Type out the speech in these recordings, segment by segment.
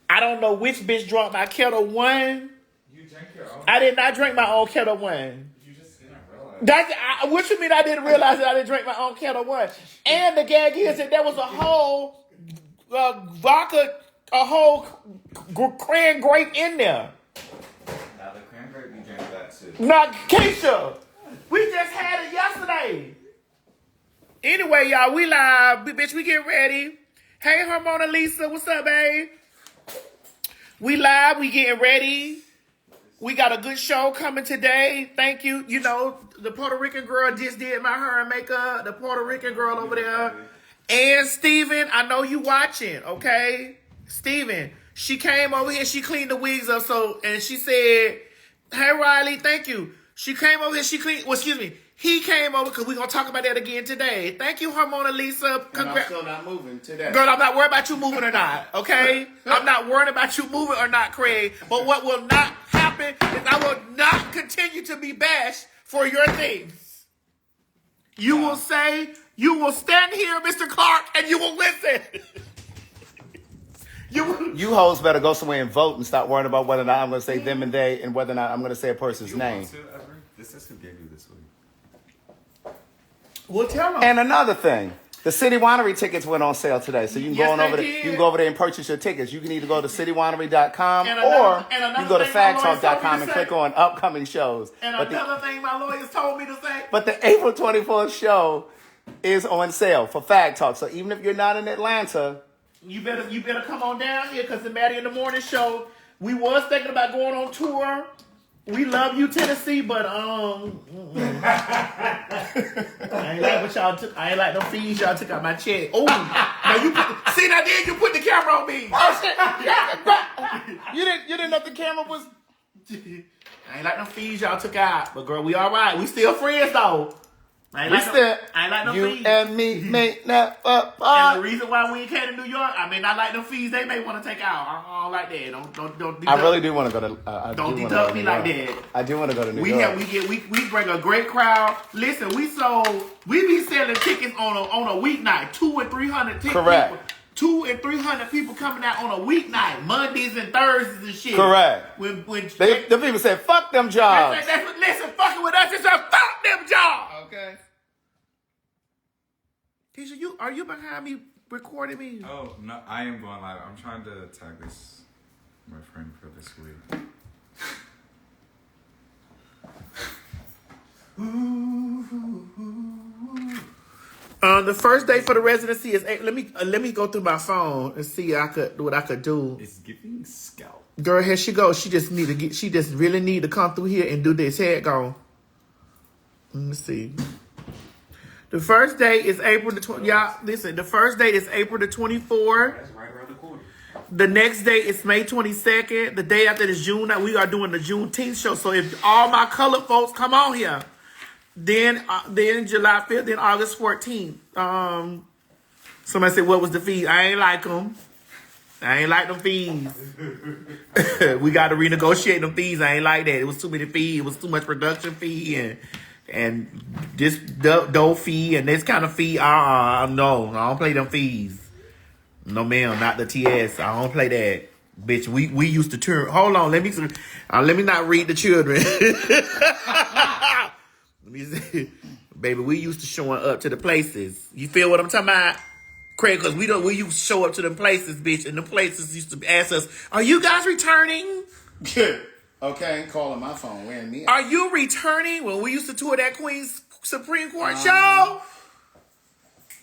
I don't know which bitch drank my Kettle One. You drank your own? I did not drink my own Kettle One. You just didn't realize. What you mean I didn't realize that I didn't drink my own Kettle One? And the gag is that there was a whole vodka, a whole cran grape in there. Now the cran grape, you drank that too. Not Keisha. We just had it yesterday. Anyway, y'all, we live. Bitch, we get ready. Hey, Mona Lisa, what's up, babe? We live. We getting ready. We got a good show coming today. Thank you. You know, the Puerto Rican girl just did my hair and makeup. The Puerto Rican girl over there. And Steven, I know you watching, okay? Steven, she came over here. She cleaned the wigs up. And she said, hey, Riley, thank you. She came over here. He came over because we're going to talk about that again today. Thank you, Mona Lisa. And I'm still not moving today. Girl, I'm not worried about you moving or not, okay? I'm not worried about you moving or not, Craig. But what will not happen is I will not continue to be bashed for your things. You will say, you will stand here, Mr. Clark, and you will listen. You hoes better go somewhere and vote and stop worrying about whether or not I'm going to say them and they and whether or not I'm going to say a person's name. Want to ever? This is who gave you this week. Well, tell them. And another thing, the City Winery tickets went on sale today, so you can go on over there. You can go over there and purchase your tickets. You can either go to citywinery.com or you go to fagtalk.com and click on upcoming shows. And another thing my lawyers told me to say. But the April 24th show is on sale for Fag Talk. So even if you're not in Atlanta, you better come on down here because the Maddie in the Morning show, we was thinking about going on tour. We love you, Tennessee, but I ain't like what y'all took. I ain't like no fees y'all took out my check. Oh, now you put the camera on me. oh shit! You didn't know the camera was. I ain't like no fees y'all took out, but girl, we all right. We still friends though. I ain't like no you fees. and me make that up. And the reason why we came to New York, I mean, I like the fees they may want to take out. I don't like that. Don't deduct. I really do want to go to. Don't deduct me like that. I do want to go to New York. We bring a great crowd. Listen, we be selling tickets on a weeknight, 200 and 300 tickets. Correct. 200 and 300 people coming out on a weeknight, Mondays and Thursdays and shit. Correct. When the people said, "Fuck them jobs." Listen, fucking with us, it's a fuck them jobs. Okay. Keisha, are you behind me recording me? Oh, no, I am going live. I'm trying to tag my friend for this week. The first day for the residency is let me go through my phone and see what I could do. It's giving scalp. Girl, here she goes. She just really need to come through here and do this. Head go. Let me see. The first day is April the 20th. Y'all, listen. The first date is April the 24th. That's right around the corner. The next day is May 22nd. The day after is June. We are doing the Juneteenth show. So if all my colored folks come on here, then July 5th, then August 14th. Somebody said, what was the fee? I ain't like them. I ain't like them fees. We got to renegotiate them fees. I ain't like that. It was too many fees. It was too much production fee and this dough fee and this kind of fee. No, I don't play them fees. No, ma'am, not the TS. I don't play that. Bitch, we used to turn. Hold on, let me not read the children. Let me see. Baby, we used to showing up to the places. You feel what I'm talking about? Craig, because we used to show up to them places, bitch, and the places used to ask us, are you guys returning? Okay, calling my phone, wearing me. Are you returning? When we used to tour that Queen's Supreme Court show?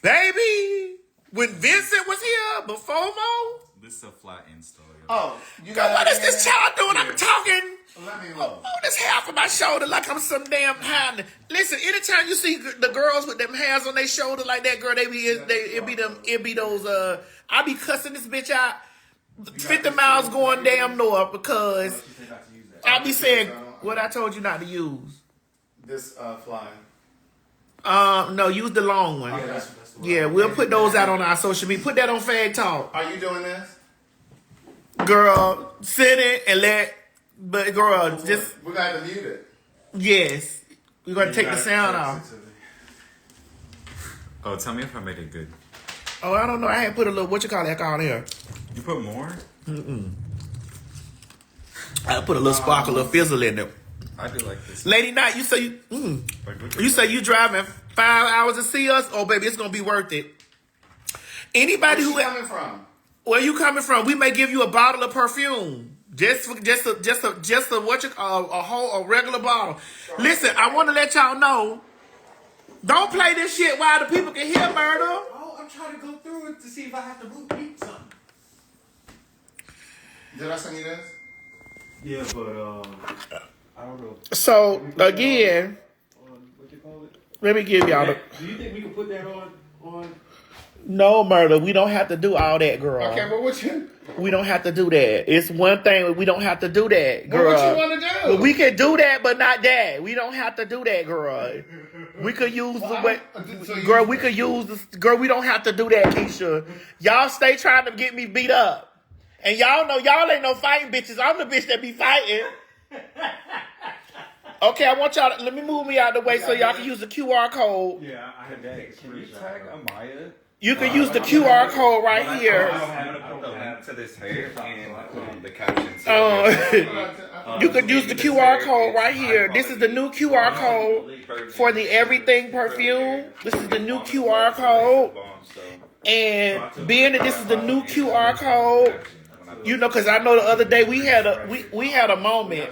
Baby, when Vincent was here, before Mo? This is a flat install. Oh, you got what is this child doing? I'm talking. Let me know. Oh, this half of my shoulder like I'm some damn hand. Listen, anytime you see the girls with them hairs on their shoulder like that, girl, it be those. I be cussing this bitch out 50 miles going damn north because I be saying what I told you not to use. This fly. No, use the long one. Yeah, that's yeah, we'll put those out on our social media. Put that on Fag Talk. Are you doing this? Girl, sit it and but girl, just... We got to mute it. Yes. We're going to take the sound off. Oh, tell me if I made it good. Oh, I don't know. I had put a little, alcohol here. You put more? I put a little sparkle, a little fizzle in there. I do like this. Lady Night, you say you say you driving 5 hours to see us? Oh, baby, it's gonna be worth it. Anybody who coming from? Where you coming from? We may give you a bottle of perfume. Just a what you call a regular bottle. Sorry. Listen, I want to let y'all know. Don't play this shit while the people can hear murder. Oh, I'm trying to go through it to see if I have to repeat something. Did I send you this? Yeah, but I don't know. So again, what you call it? Let me give y'all the. Do you think we can put that on? No, murder. We don't have to do all that, girl. Okay, but what you? We don't have to do that. It's one thing. We don't have to do that, girl. Well, what you want to do? Well, we can do that, but not that. We don't have to do that, girl. We could use the way, girl. We could use the girl. We don't have to do that, Keisha. Y'all stay trying to get me beat up, and y'all know y'all ain't no fighting bitches. I'm the bitch that be fighting. Okay, I want y'all to, let me move me out of the way so y'all can use the QR code. Yeah, I had that. Can you tag Amaya? You can use the QR code right here. I'm gonna put the link to this hair and the captions. You could use the QR code right here. This is the new QR code for the Everything perfume. This is the new QR code. And being that this is the new QR code, you know, because I know the other day we had a moment.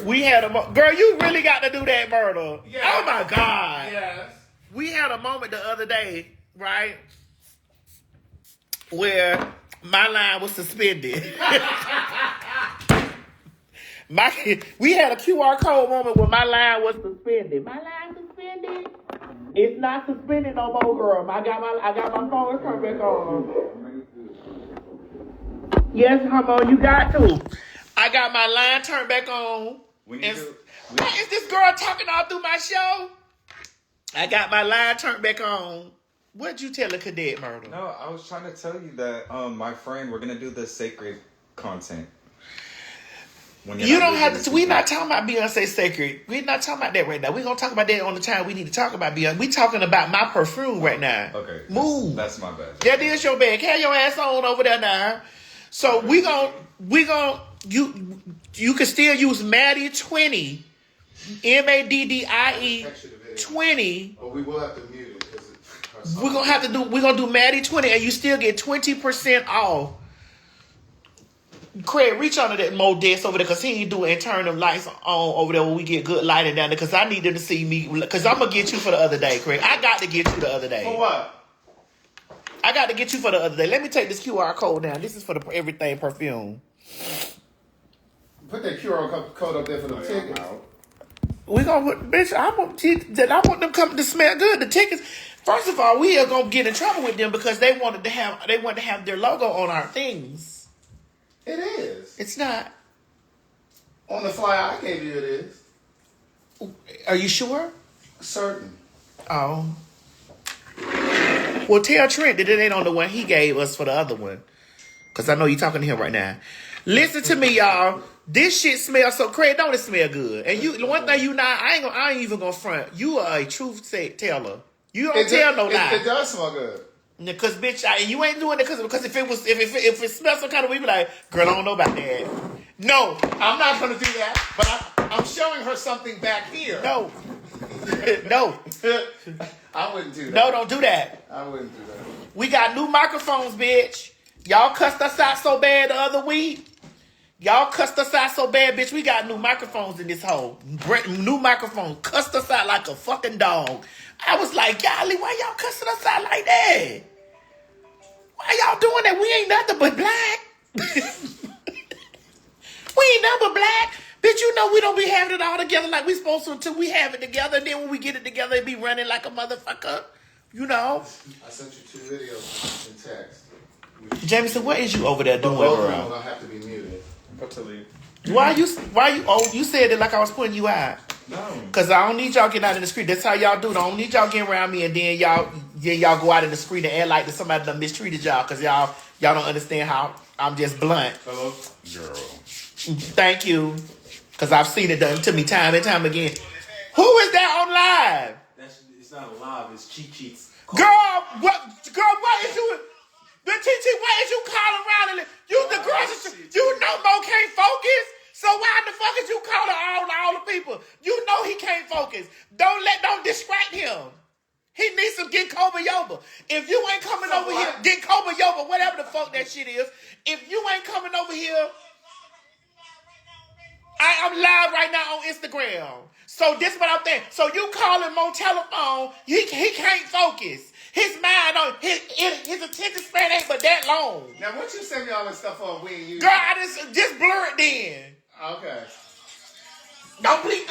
We had a girl. You really got to do that, murder. Yeah. Oh my God. Yes. We had a moment the other day, right, where my line was suspended. We had a QR code moment where my line was suspended. My line suspended. It's not suspended no more, girl. I got my phone turned back on. Yes, Homo, you got to. I got my line turned back on. Why is this girl talking all through my show? I got my line turned back on. What'd you tell a cadet, murder? No, I was trying to tell you that my friend, we're gonna do the sacred content. You don't have to. We're not talking about Beyonce sacred. We're not talking about that right now. We're gonna talk about that on the time we need to talk about Beyonce. We talking about my perfume right now. Okay. Move. That's my bad. That is your bad. Carry your ass on over there now. So we gon' you can still use Maddie 20. MADDIE 20. Oh, we will have to mute it because we're gonna do Maddie 20 and you still get 20% off. Craig, reach under that Modest over there because he ain't doing and turn them lights on over there when we get good lighting down there because I need them to see me because I'm gonna get you for the other day, Craig. I got to get you the other day. For what? I got to get you for the other day. Let me take this QR code down. This is for the Everything perfume. Put that QR code up there for the tickets. We gonna put, bitch. I want them coming to smell good. The tickets. First of all, we are gonna get in trouble with them because they wanted to have their logo on our things. It is. It's not. On the flyer I gave you, it is. Are you sure? Certain. Oh. Well, tell Trent that it ain't on the one he gave us for the other one. Because I know you're talking to him right now. Listen to me, y'all. This shit smells so crazy. Don't it smell good? And you, one thing you not, I ain't even gonna front. You are a truth teller. You don't tell no lie. It does smell good. Because bitch, you ain't doing it because if it smells some kind of way, be like, girl, I don't know about that. No, I'm not gonna do that. But I'm showing her something back here. No, no. I wouldn't do that. No, don't do that. I wouldn't do that. We got new microphones, bitch. Y'all cussed us out so bad the other week. Y'all cussed us out so bad, bitch. We got new microphones in this hole. New microphone. Cussed us out like a fucking dog. I was like, golly, why y'all cussing us out like that? Why y'all doing that? We ain't nothing but black. We ain't nothing but black. Bitch, you know we don't be having it all together like we supposed to until we have it together. And then when we get it together, it be running like a motherfucker. You know? I sent you 2 videos in text. Jameson, what is you over there doing, both bro? of them will have to be muted. I'm about to leave. Why you? Oh, you said it like I was putting you out. No. Cause I don't need y'all getting out in the street. That's how y'all do it. I don't need y'all getting around me and then y'all go out in the street and act like that somebody done mistreated y'all. Cause y'all don't understand how I'm just blunt. Hello, girl. Thank you. Cause I've seen it done to me time and time again. Who is that on live? It's not live. It's cheat sheets. Girl, what is you? The TT, why is you calling around and you the grocery? You know Mo can't focus. So why the fuck is you calling all the people? You know he can't focus. Don't distract him. He needs some Ginkgo Yoba. If you ain't coming over here, Ginkgo Yoba, whatever the fuck that shit is. If you ain't coming over here, I'm live right now on Instagram. So this is what I'm saying. So you calling Mo telephone, he can't focus. His mind on his attention span ain't but that long. Now what you send me all this stuff on? We ain't using. Girl, I just blur it then. Okay. Don't please.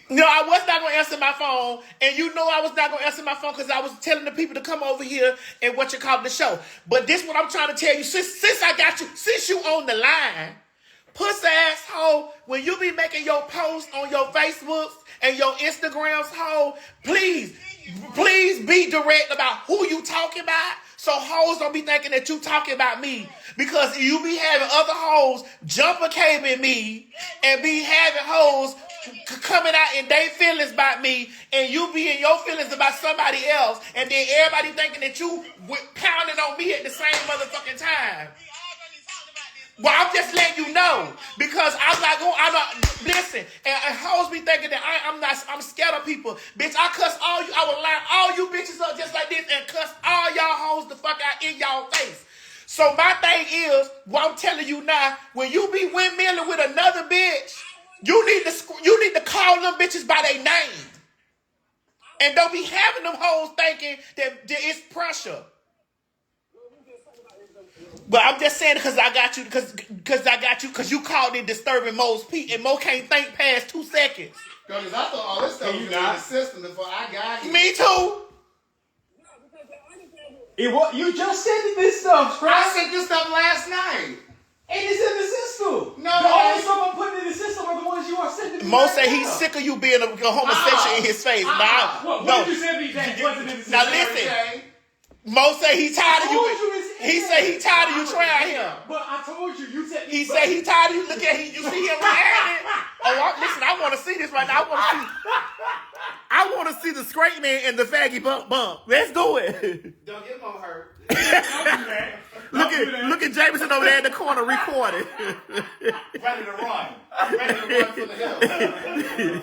No, I was not going to answer my phone. And you know I was not going to answer my phone because I was telling the people to come over here and what you call the show. But this what I'm trying to tell you. Since I got you, since you on the line, pussy asshole, when you be making your posts on your Facebooks and your Instagrams, hoe, please be direct about who you talking about. So hoes don't be thinking that you talking about me. Because you be having other hoes jumper cabling me and be having hoes coming out in their feelings about me and you be in your feelings about somebody else and then everybody thinking that you pounding on me at the same motherfucking time. Well, I'm just letting you know because I'm not, listen, and hoes be thinking that I'm scared of people. Bitch, I cuss all you, I will line all you bitches up just like this and cuss all y'all hoes the fuck out in y'all face. So my thing is, what I'm telling you now, when you be windmilling with another bitch, you need to call them bitches by their name. And don't be having them hoes thinking that it's pressure. But I'm just saying because I got you, because you called it disturbing Mo's peak, and Mo can't think past 2 seconds. Because I thought all this stuff was in the system before I got here. Me too. You just sent this stuff, Scrap. I sent this stuff last night. And it's in the system. No, the only stuff I'm putting in the system are the ones you are sending me. Mo say he's sick of you being a homosexual in his face. What did you send me that wasn't in the system? Now listen. Mo say he tired of you. He say he tired of you trying him. But I told you, you said he say he tired of you. Look at him. You see him reacting. Listen, I want to see this right now. I want to see the straight man and the faggy bump. Let's do it. Don't get Mo hurt. Look at Jameson over there in the corner recording. Ready to run for the hill.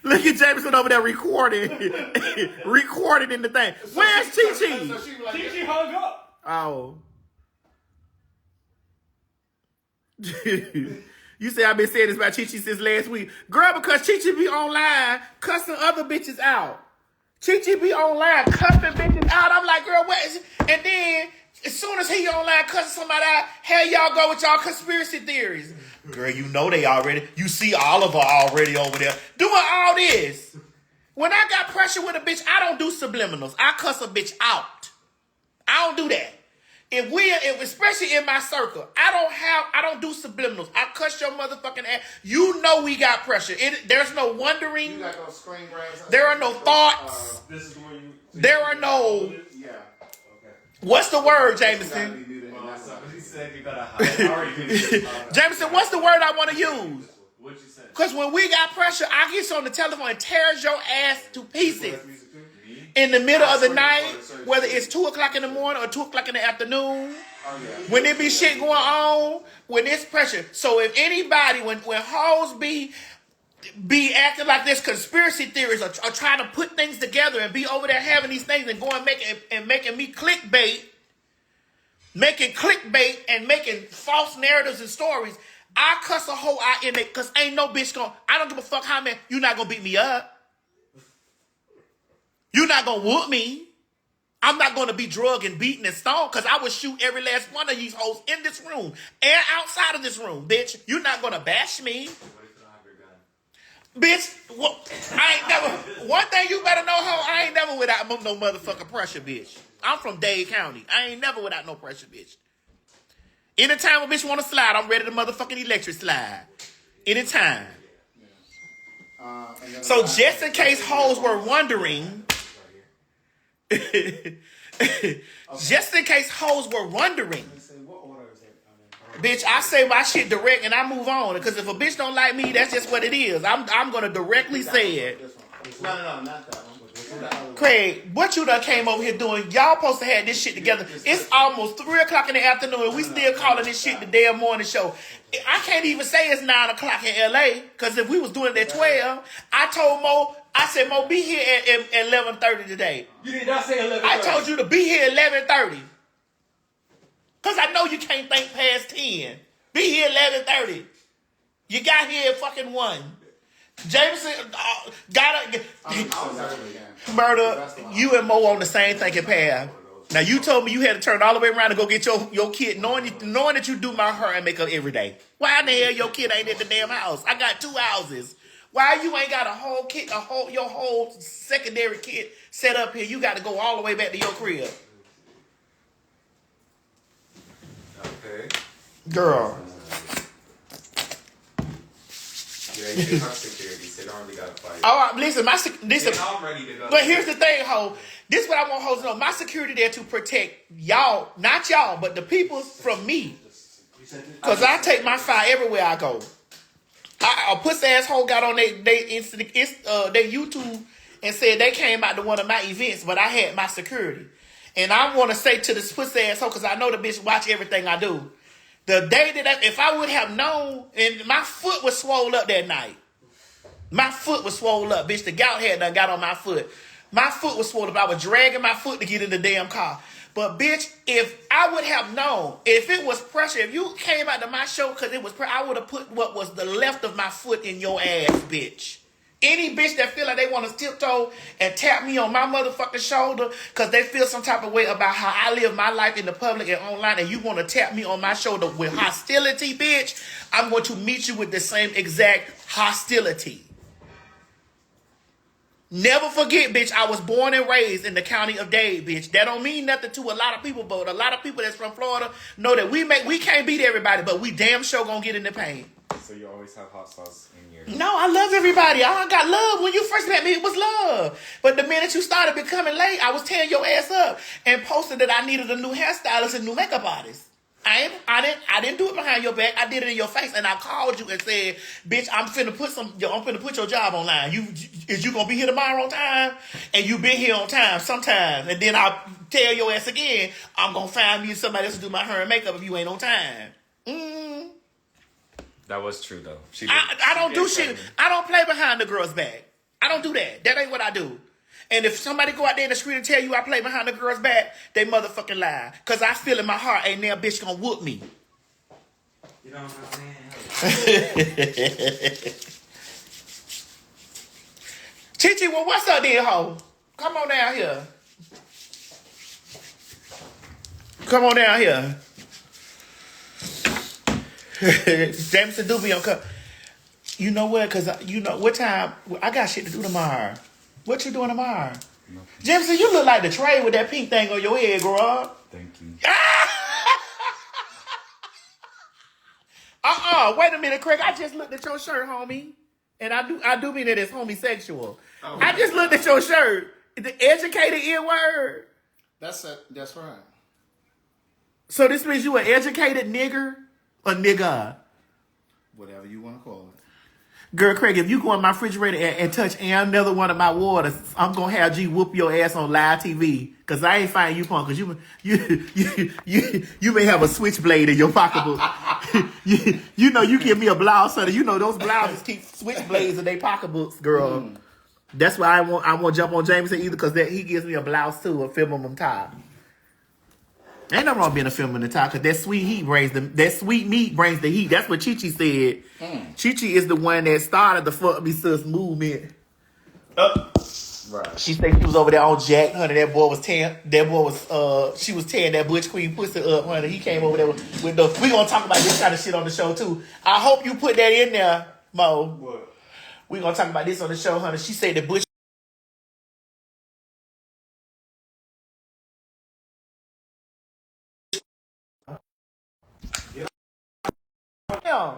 Look at Jameson over there recording in the thing. Where's Chi-Chi? Chi-Chi hung up. Oh. You say I've been saying this about Chi-Chi since last week. Girl, because Chi-Chi be online cussing other bitches out. Chi-Chi be online cussing bitches out. I'm like, girl, what is it? And then, as soon as he online cussing somebody out, hell y'all go with y'all conspiracy theories. Girl, you know you see Oliver already over there doing all this. When I got pressure with a bitch, I don't do subliminals. I cuss a bitch out. I don't do that. Especially in my circle, I don't do subliminals. I cuss your motherfucking ass. You know we got pressure. There's no wondering. You got no screen grabs. There are no thoughts. This is where you. There are no. Yeah. Okay. What's the word, Jameson? He said you gotta hide. Jameson, what's the word I want to use? What'd you say? Because when we got pressure, I get on the telephone and tears your ass to pieces. In the middle of the night, whether it's 2 o'clock in the morning or 2 o'clock in the afternoon, when there be shit going on, when there's pressure. So if anybody, when hoes be acting like this conspiracy theories are trying to put things together and be over there having these things and going making me clickbait, and making false narratives and stories, I cuss a hoe out in it because ain't no bitch I don't give a fuck how many, you not gonna beat me up. You're not going to whoop me. I'm not going to be drugged and beaten and stoned because I would shoot every last one of these hoes in this room and outside of this room, bitch. You're not going to bash me. Bitch, I ain't never... One thing you better know, hoe, I ain't never without no motherfucking pressure, bitch. I'm from Dade County. I ain't never without no pressure, bitch. Anytime a bitch want to slide, I'm ready to motherfucking electric slide. Anytime. So just in case hoes were wondering... Just in case hoes were wondering, bitch, I say my shit direct and I move on. Because if a bitch don't like me, that's just what it is. I'm gonna directly say it. No, not that one. Craig, what you done came over here doing? Y'all supposed to have this shit together. It's almost 3 o'clock in the afternoon and we still calling this shit the damn morning show. I can't even say it's 9 o'clock in LA, because if we was doing it at 12, I told Mo, I said, Mo, be here at 11:30 today. You did not say 11:30. I told you to be here at 11:30. Because I know you can't think past 10. Be here at 11:30. You got here at fucking 1. Jameson Murder, you and Mo on the same thinking path. Now you told me you had to turn all the way around and go get your kid, knowing that you do my hair and makeup every day. Why in the hell your kid ain't at the damn house? I got 2 houses. Why you ain't got your whole secondary kit set up here? You got to go all the way back to your crib. Okay. Girl. Yeah, they have security, so they don't really gotta fight. All right, listen, I'm ready to go. But here's the thing, ho. This is what I want hoes to know. My security there to protect y'all, not y'all, but the people from me. Because I take my fire everywhere I go. A pussy asshole got on their YouTube and said they came out to one of my events, but I had my security. And I want to say to this pussy asshole, because I know the bitch watch everything I do. The day that if I would have known, and my foot was swole up that night. My foot was swole up, bitch. The gout had done got on my foot. My foot was swollen up. I was dragging my foot to get in the damn car. But bitch, if I would have known, if it was pressure, if you came out to my show because it was pressure, I would have put what was the left of my foot in your ass, bitch. Any bitch that feel like they want to tiptoe and tap me on my motherfucking shoulder because they feel some type of way about how I live my life in the public and online, and you want to tap me on my shoulder with hostility, bitch, I'm going to meet you with the same exact hostility. Never forget, bitch, I was born and raised in the county of Dade, bitch. That don't mean nothing to a lot of people, but a lot of people that's from Florida know that we can't beat everybody, but we damn sure gonna get in the pain. So you always have hot sauce in your... No, I love everybody. I got love. When you first met me, it was love. But the minute you started becoming late, I was tearing your ass up and posted that I needed a new hairstylist and new makeup artist. I didn't do it behind your back. I did it in your face, and I called you and said, "Bitch, I'm finna put your job online. Is you gonna be here tomorrow on time? And you been here on time sometimes. And then I'll tell your ass again, I'm gonna find me somebody else to do my hair and makeup if you ain't on time." That was true though. I don't do shit. I don't play behind the girl's back. I don't do that. That ain't what I do. And if somebody go out there in the street and tell you I play behind the girl's back, they motherfucking lie. Because I feel in my heart, ain't no bitch gonna whoop me. You know what I'm saying? Chichi, well, what's up then, ho? Come on down here. Come on down here. Jameson do be on cut. You know what? Because you know what time? I got shit to do tomorrow. What you doing tomorrow? Nothing. Jameson, you look like the tray with that pink thing on your head, girl. Thank you. Wait a minute, Craig. I just looked at your shirt, homie. And I do mean that it's homosexual. Oh, I just looked at your shirt. The educated N-word. That's right. So this means you an educated nigger or nigga? Whatever you want to call it. Girl, Craig, if you go in my refrigerator and touch another one of my waters, I'm gonna have G whoop your ass on live TV. Cause I ain't find you punk. Cause you may have a switchblade in your pocketbook. you know you give me a blouse, so you know those blouses keep switchblades in their pocketbooks, girl. That's why I won't jump on Jameson either, cause he gives me a blouse too, a feminine top. Ain't nothing wrong being a feminine top, cause that sweet meat brings the heat. That's what Chi Chi said. Chi Chi is the one that started the fuck me sis movement. Right. She said she was over there on Jack, honey. That boy was tearing that Butch Queen pussy up, honey. He came over there with the. We gonna talk about this kind of shit on the show too. I hope you put that in there, Mo. What? We gonna talk about this on the show, honey. She said that Butch. Yeah.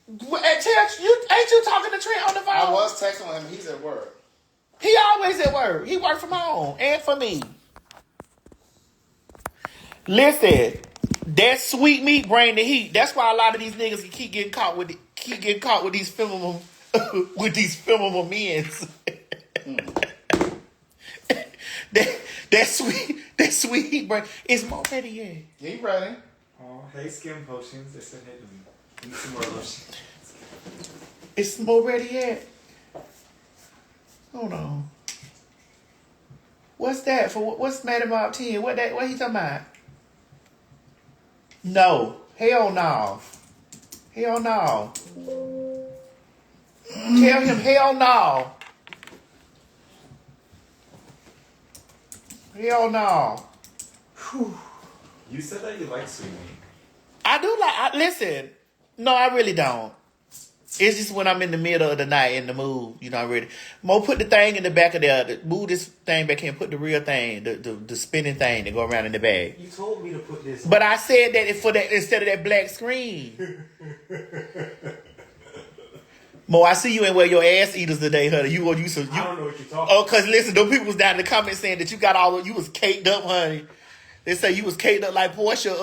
Ain't you talking to Trent on the phone? I was texting him. He's at work. He always at work. He work from home and for me. Listen, that sweet meat bring the heat. That's why a lot of these niggas keep getting caught with these feminine with these feminine men. That sweet heat break. Is Mo ready yet? He ready. Oh, hey, skin potions. They said hey to me. Need some more lotion. Is Mo ready yet? Hold on. What's that for? What's Madden Mob 10? What he talking about? No. Hell no. Hell no. Tell him hell no. Hell no. Whew. You said that you like sweet meat. I do listen. No, I really don't. It's just when I'm in the middle of the night in the mood, you know, I'm ready. Mo, put the thing in the back of there. Move this thing back here and put the real thing, the spinning thing that go around in the bag. You told me to put this. But I said that for that instead of that black screen. Mo, I see you ain't wear your ass eaters today, honey. You I don't know what you're talking about. Oh, cause listen, those people was down in the comments saying that you got you was caked up, honey. They say you was caked up like Portia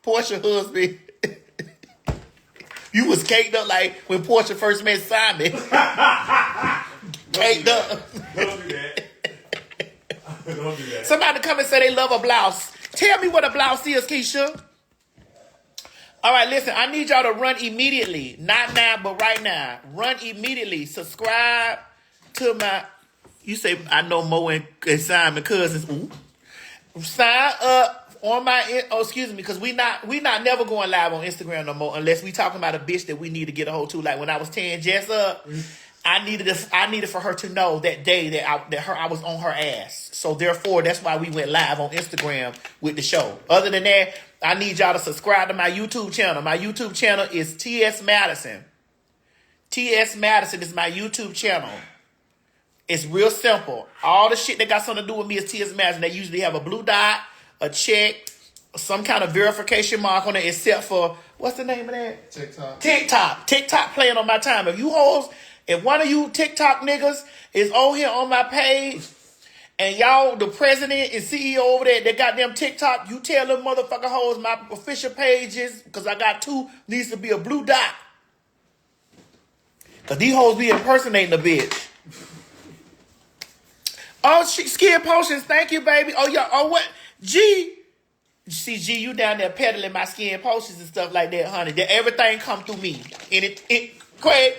husband. You was caked up like when Portia first met Simon. Caked up. Don't do that. Don't do that. Somebody come and say they love a blouse. Tell me what a blouse is, Keisha. All right, listen, I need y'all to run immediately. Not now, but right now. Run immediately. Subscribe to my... You say, I know Mo and Simon cousins. Ooh. Sign up on my... Oh, excuse me, because we not never going live on Instagram no more unless we talking about a bitch that we need to get a hold to. Like when I was tearing Jess up, I needed for her to know that day that I was on her ass. So therefore, that's why we went live on Instagram with the show. Other than that, I need y'all to subscribe to my YouTube channel. My YouTube channel is T.S. Madison. T.S. Madison is my YouTube channel. It's real simple. All the shit that got something to do with me is T.S. Madison. They usually have a blue dot, a check, some kind of verification mark on it, except for, what's the name of that? TikTok. TikTok playing on my time. If one of you TikTok niggas is on here on my page, and y'all, the president and CEO over there, that goddamn TikTok, you tell them motherfucker hoes my official pages, because I got 2, needs to be a blue dot. Because these hoes be impersonating a bitch. Oh, Skin Potions, thank you, baby. Oh, yeah, oh, what? G, see, G, you down there peddling my Skin Potions and stuff like that, honey. That everything come through me. Craig,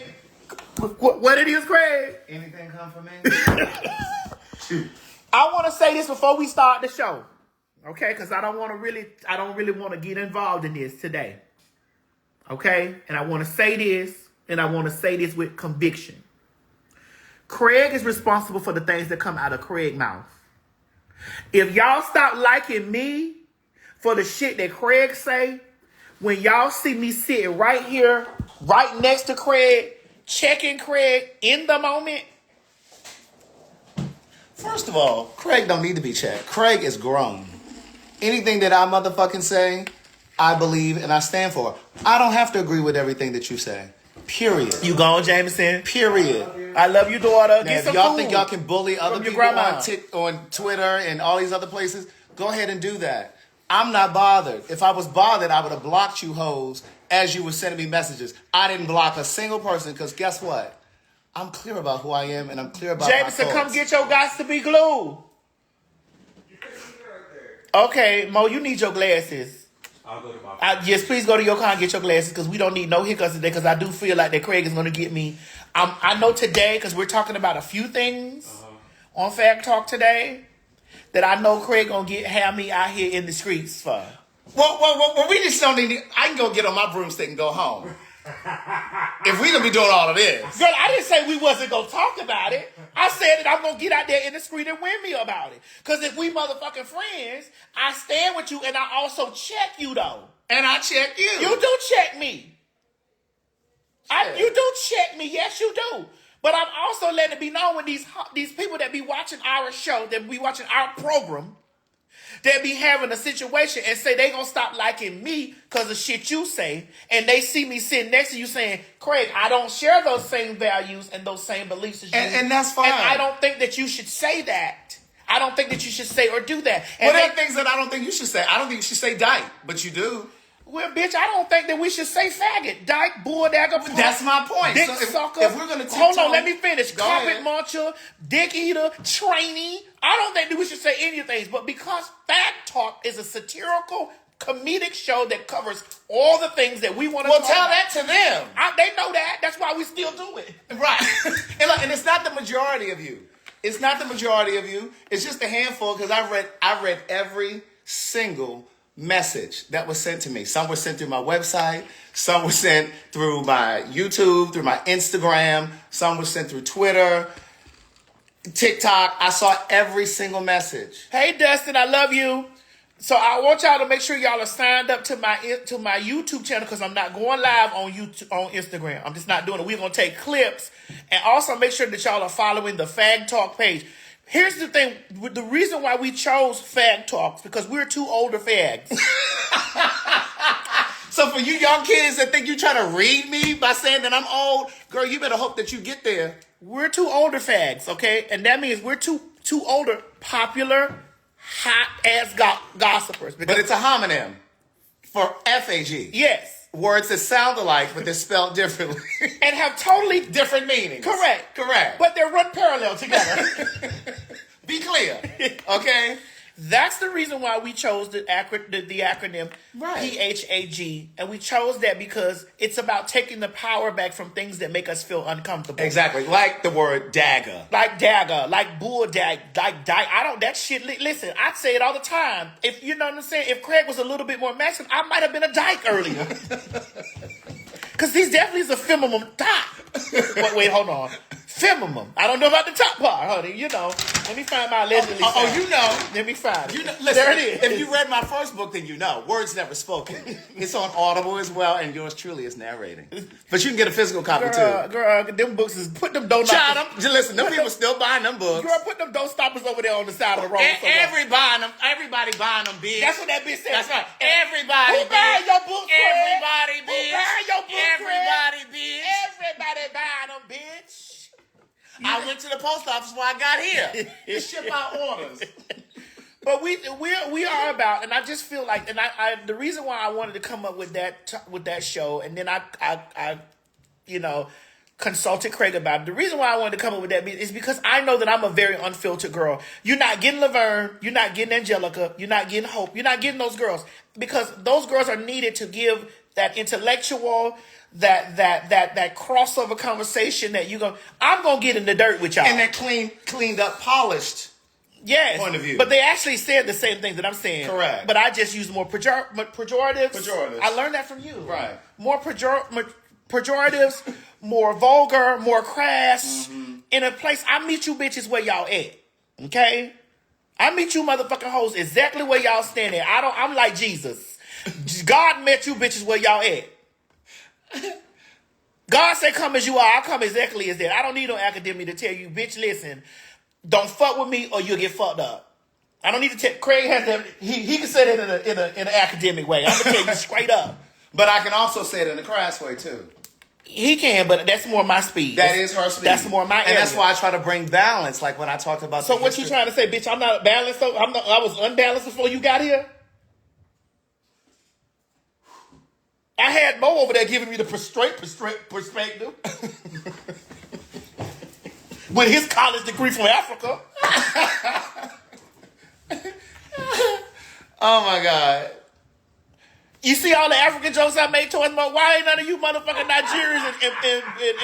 what it is, Craig? Anything come from me? I want to say this before we start the show, okay? Because I don't really want to get involved in this today, okay? And I want to say this, and I want to say this with conviction. Craig is responsible for the things that come out of Craig's mouth. If y'all stop liking me for the shit that Craig say, when y'all see me sitting right here, right next to Craig, checking Craig in the moment. First of all, Craig don't need to be checked. Craig is grown. Anything that I motherfucking say, I believe and I stand for. I don't have to agree with everything that you say. Period. You gone, Jameson? Period. I love you, daughter. Now, if y'all think y'all can bully other people on Twitter and all these other places, go ahead and do that. I'm not bothered. If I was bothered, I would have blocked you hoes as you were sending me messages. I didn't block a single person because guess what? I'm clear about who I am and I'm clear about Jameson, my come get your guys to be glue. Okay, Mo, you need your glasses. I'll go to my Yes, please go to your car and get your glasses because we don't need no hiccups today because I do feel like that Craig is going to get me. I know today because we're talking about a few things on Fact Talk today that I know Craig going to have me out here in the streets for. Well, we just don't need. I can go get on my broomstick and go home. If we gonna be doing all of this. Girl, I didn't say we wasn't gonna talk about it. I said that I'm gonna get out there in the street and win me about it. Cause if we motherfucking friends, I stand with you and I also check you though. And I check you. You do check me. You do check me, yes you do. But I'm also letting it be known when these people that be watching our show, that be watching our program, that be having a situation and say they gonna stop liking me because of shit you say, and they see me sitting next to you saying, Craig, I don't share those same values and those same beliefs as you. And that's fine. And I don't think that you should say that. I don't think that you should say or do that. And there are things that I don't think you should say. I don't think you should say dyke, but you do. Well, bitch, I don't think that we should say faggot, dyke, bull, dagger. That's my point. Dick So sucker. if we're gonna hold on, let me finish. Go Carpet ahead. muncher, dick eater, trainee. I don't think that we should say any of things, but because Fact Talk is a satirical, comedic show that covers all the things that we want to. Well, talk tell about. that to them. They know that. That's why we still do it. Right. And look, and it's not the majority of you. It's not the majority of you. It's just a handful because I read every single message that was sent to me. Some were sent through my website. Some were sent through my YouTube, through my Instagram. Some were sent through Twitter, TikTok. I saw every single message. Hey, Dustin, I love you. So I want y'all to make sure y'all are signed up to my YouTube channel because I'm not going live on YouTube on Instagram. I'm just not doing it. We're gonna take clips and also make sure that y'all are following the Fag Talk page. Here's the thing: the reason why we chose Fag Talks because we're two older fags. So for you young kids that think you trying to read me by saying that I'm old, girl, you better hope that you get there. We're two older fags, okay, and that means we're two older, popular, hot ass gossipers. But it's a homonym for FAG. Yes. Words that sound alike, but they're spelled differently. And have totally different meanings. Correct. But they're run parallel together. Be clear, okay? That's the reason why we chose the acronym PHAG. And we chose that because it's about taking the power back from things that make us feel uncomfortable. Exactly. Like the word dagger. Like dagger, like bull dag, like dyke. I don't, that shit, listen, I say it all the time. If you know what I'm saying, if Craig was a little bit more Mexican, I might have been a dyke earlier. Because these definitely is a feminine top. Wait, hold on. Feminine. I don't know about the top part, honey. You know. Let me find my allegedly. You know. Let me find it. You know, listen, there it is. If you read my first book, then you know. Words Never Spoken. It's on Audible as well, and yours truly is narrating. But you can get a physical copy too. Girl, them books is put them don't. Listen, them people still buying them books. Girl, put them don't stoppers over there on the side of the road. Everybody buying them, bitch. That's what that bitch said. That's right. Everybody. Who buying your books? Everybody, bitch. Who buying your books? Everybody, bitch. Everybody buying them, bitch. I went to the post office before I got here to ship out orders. But we are about, and I just feel like, and I the reason why I wanted to come up with that show, and then I consulted Craig about it. The reason why I wanted to come up with that is because I know that I'm a very unfiltered girl. You're not getting Laverne, you're not getting Angelica, you're not getting Hope, you're not getting those girls because those girls are needed to give that intellectual. That crossover conversation that I'm gonna get in the dirt with y'all. And that cleaned up, polished point of view. But they actually said the same thing that I'm saying. Correct. But I just use more pejoratives. I learned that from you. Right. More pejoratives, more vulgar, more crass. Mm-hmm. In a place, I meet you bitches where y'all at. Okay? I meet you motherfucking hoes exactly where y'all stand at. I'm like Jesus. God met you bitches where y'all at. God said, come as you are. I'll come exactly as that. I don't need no academy to tell you, bitch, listen, don't fuck with me or you'll get fucked up. I don't need to tell. Craig has that. He can say that in an academic way. I'm going to tell you straight up. But I can also say it in a crass way, too. He can, but that's more my speed. That is her speed. That's more my area. And that's why I try to bring balance, like when I talked about. So what you trying to say, bitch? I'm not balanced. So I was unbalanced before you got here. I had Mo over there giving me the straight perspective. With his college degree from Africa. Oh my God. You see all the African jokes I made towards Mo? Why ain't none of you motherfucking Nigerians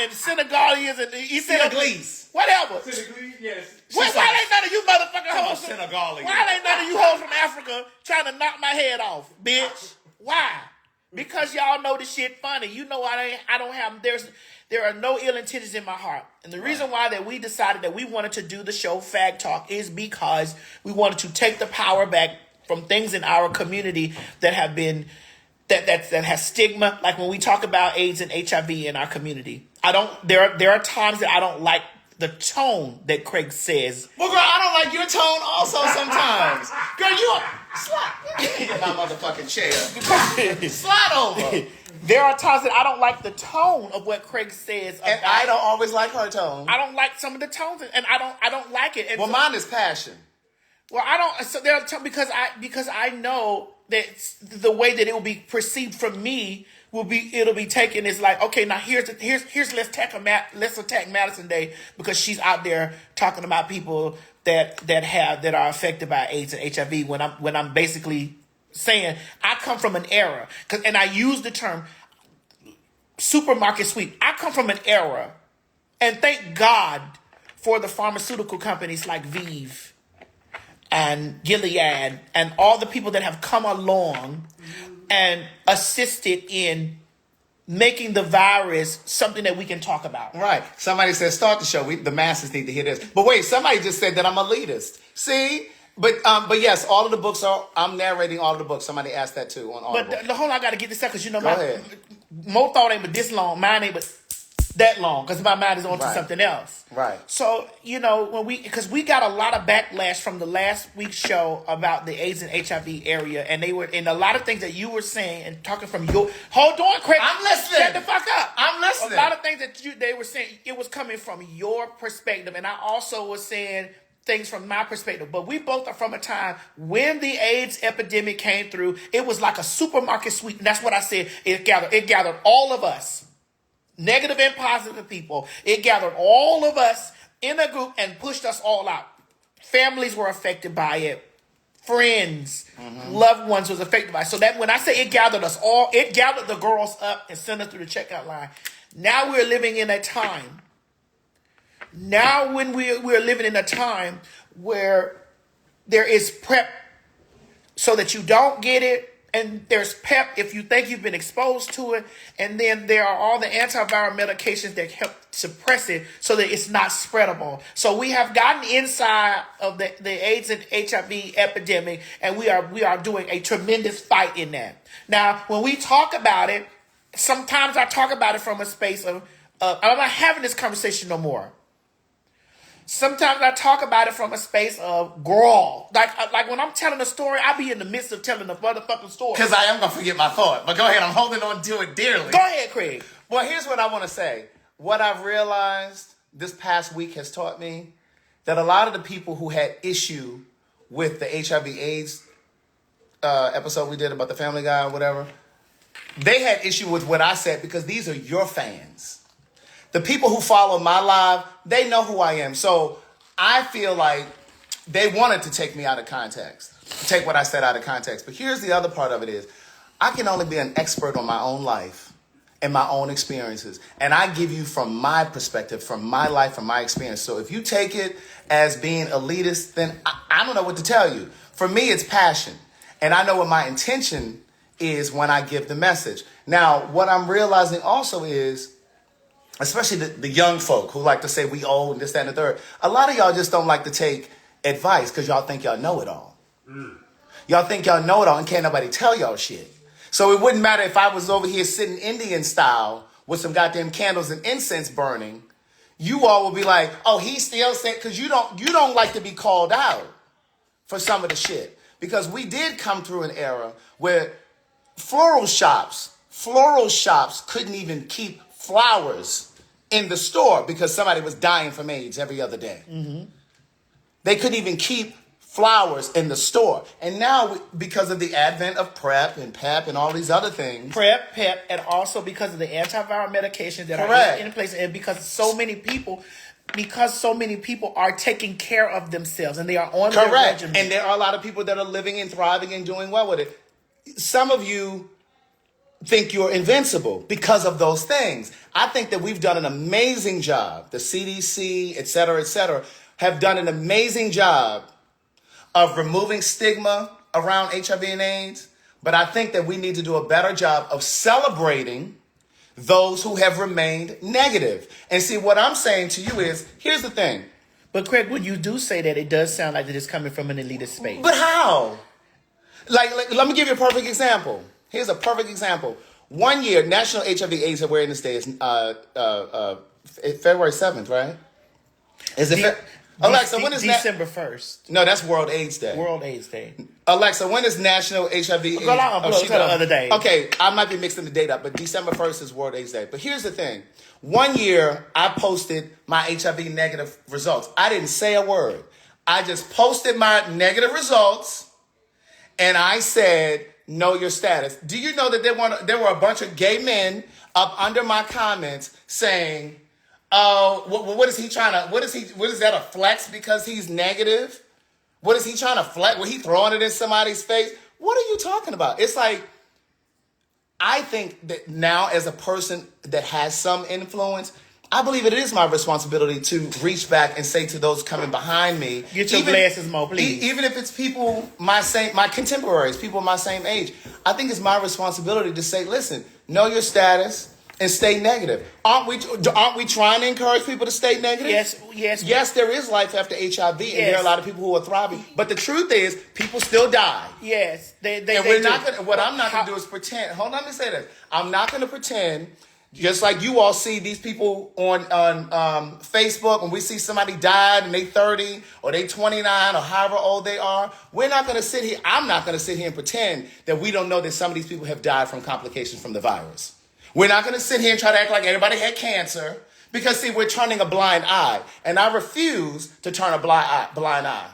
and Senegalese and Senegalese. Whatever. Senegalese, yes. Why ain't none of you motherfucking hoes Senegalese. Why ain't none of you hoes from Africa trying to knock my head off, bitch? Why? Because y'all know the shit funny. You know I don't have there are no ill intentions in my heart. And the reason why that we decided that we wanted to do the show Fag Talk is because we wanted to take the power back from things in our community that have been that has stigma. Like when we talk about AIDS and HIV in our community. There are times that I don't like the tone that Craig says. Well, girl, I don't like your tone also sometimes. Girl, you slide my motherfucking chair. Slide over. There are times that I don't like the tone of what Craig says. And I don't always like her tone. I don't like some of the tones, and I don't like it. And well, mine is passion. Well, I don't. So there are because I know that the way that it will be perceived from me it'll be taken as like, okay, now here's let's attack Madison Day because she's out there talking about people that are affected by AIDS and HIV when I'm basically saying I come from an era, and I use the term supermarket sweep. I come from an era, and thank God for the pharmaceutical companies like Vive and Gilead and all the people that have come along and assisted in making the virus something that we can talk about. Right. Somebody said, start the show. The masses need to hear this. But wait, somebody just said that I'm elitist. See? But yes, all of the books I'm narrating all of the books. Somebody asked that too on Audible. But the whole I got to get this out because Go ahead. Mo thought ain't but this long. Mine ain't but that long because my mind is on to Right. something else. Right. So, because we got a lot of backlash from the last week's show about the AIDS and HIV area, and they were in a lot of things that you were saying and talking from your. Hold on, Craig. I'm listening. Shut the fuck up. I'm listening. A lot of things that they were saying, it was coming from your perspective, and I also was saying things from my perspective. But we both are from a time when the AIDS epidemic came through. It was like a supermarket sweep, and that's what I said. It gathered all of us. Negative and positive people. It gathered all of us in a group and pushed us all out. Families were affected by it. Friends, loved ones was affected by it. So that when I say it gathered us all, it gathered the girls up and sent us through the checkout line. Now we're living in a time. Now when we're living in a time where there is PrEP so that you don't get it. And there's PEP if you think you've been exposed to it. And then there are all the antiviral medications that help suppress it so that it's not spreadable. So we have gotten inside of the AIDS and HIV epidemic, and we are doing a tremendous fight in that. Now, when we talk about it, sometimes I talk about it from a space of I'm not having this conversation no more. Sometimes I talk about it from a space of growl. Like when I'm telling a story, I be in the midst of telling a motherfucking story. Because I am going to forget my thought. But go ahead. I'm holding on to it dearly. Go ahead, Craig. Well, here's what I want to say. What I've realized this past week has taught me that a lot of the people who had issue with the HIV/AIDS episode we did about the Family Guy or whatever, they had issue with what I said because these are your fans. The people who follow my live, they know who I am. So I feel like they wanted to take me out of context, take what I said out of context. But here's the other part of it is, I can only be an expert on my own life and my own experiences. And I give you from my perspective, from my life, from my experience. So if you take it as being elitist, then I don't know what to tell you. For me, it's passion. And I know what my intention is when I give the message. Now, what I'm realizing also is, especially the young folk who like to say we old and this, that, and the third. A lot of y'all just don't like to take advice because y'all think y'all know it all. Y'all think y'all know it all and can't nobody tell y'all shit. So it wouldn't matter if I was over here sitting Indian style with some goddamn candles and incense burning. You all will be like, oh, he still said, because you don't like to be called out for some of the shit. Because we did come through an era where floral shops couldn't even keep flowers in the store because somebody was dying from AIDS every other day. Mm-hmm. They couldn't even keep flowers in the store. And now, because of the advent of PrEP and PEP and all these other things. PrEP, PEP, and also because of the antiviral medications that Correct. are in place, and because so many people are taking care of themselves and they are on their regimen. And there are a lot of people that are living and thriving and doing well with it. Some of you think you're invincible because of those things. I think that we've done an amazing job. The CDC, et cetera, have done an amazing job of removing stigma around HIV and AIDS. But I think that we need to do a better job of celebrating those who have remained negative. And see, what I'm saying to you is, here's the thing. But Craig, when you do say that, it does sound like it is coming from an elitist space. But how? Like let me give you a perfect example. Here's a perfect example. 1 year, National HIV/AIDS Awareness Day is February 7th, right? Is it? Alexa, when is December 1st? No, that's World AIDS Day. World AIDS Day. Alexa, when is National HIV/AIDS? Girl, the other day. Okay, I might be mixing the date up, but December 1st is World AIDS Day. But here's the thing. 1 year, I posted my HIV negative results. I didn't say a word. I just posted my negative results, and I said know your status. Do you know that there were a bunch of gay men up under my comments saying, "Oh, what is he trying to? What is that a flex because he's negative? What is he trying to flex? Were he throwing it in somebody's face? What are you talking about?" It's like, I think that now, as a person that has some influence, I believe it is my responsibility to reach back and say to those coming behind me, "Get your glasses, Mo, please." Even if it's people my contemporaries, people my same age, I think it's my responsibility to say, "Listen, know your status and stay negative." Aren't we trying to encourage people to stay negative? Yes. There is life after HIV, and there are a lot of people who are thriving. But the truth is, people still die. Yes, What I'm not going to do is pretend. Hold on, let me say this. I'm not going to pretend. Just like you all see these people on Facebook, when we see somebody died and they 30 or they 29 or however old they are, we're not going to sit here. I'm not going to sit here and pretend that we don't know that some of these people have died from complications from the virus. We're not going to sit here and try to act like everybody had cancer because, see, we're turning a blind eye. And I refuse to turn a blind eye.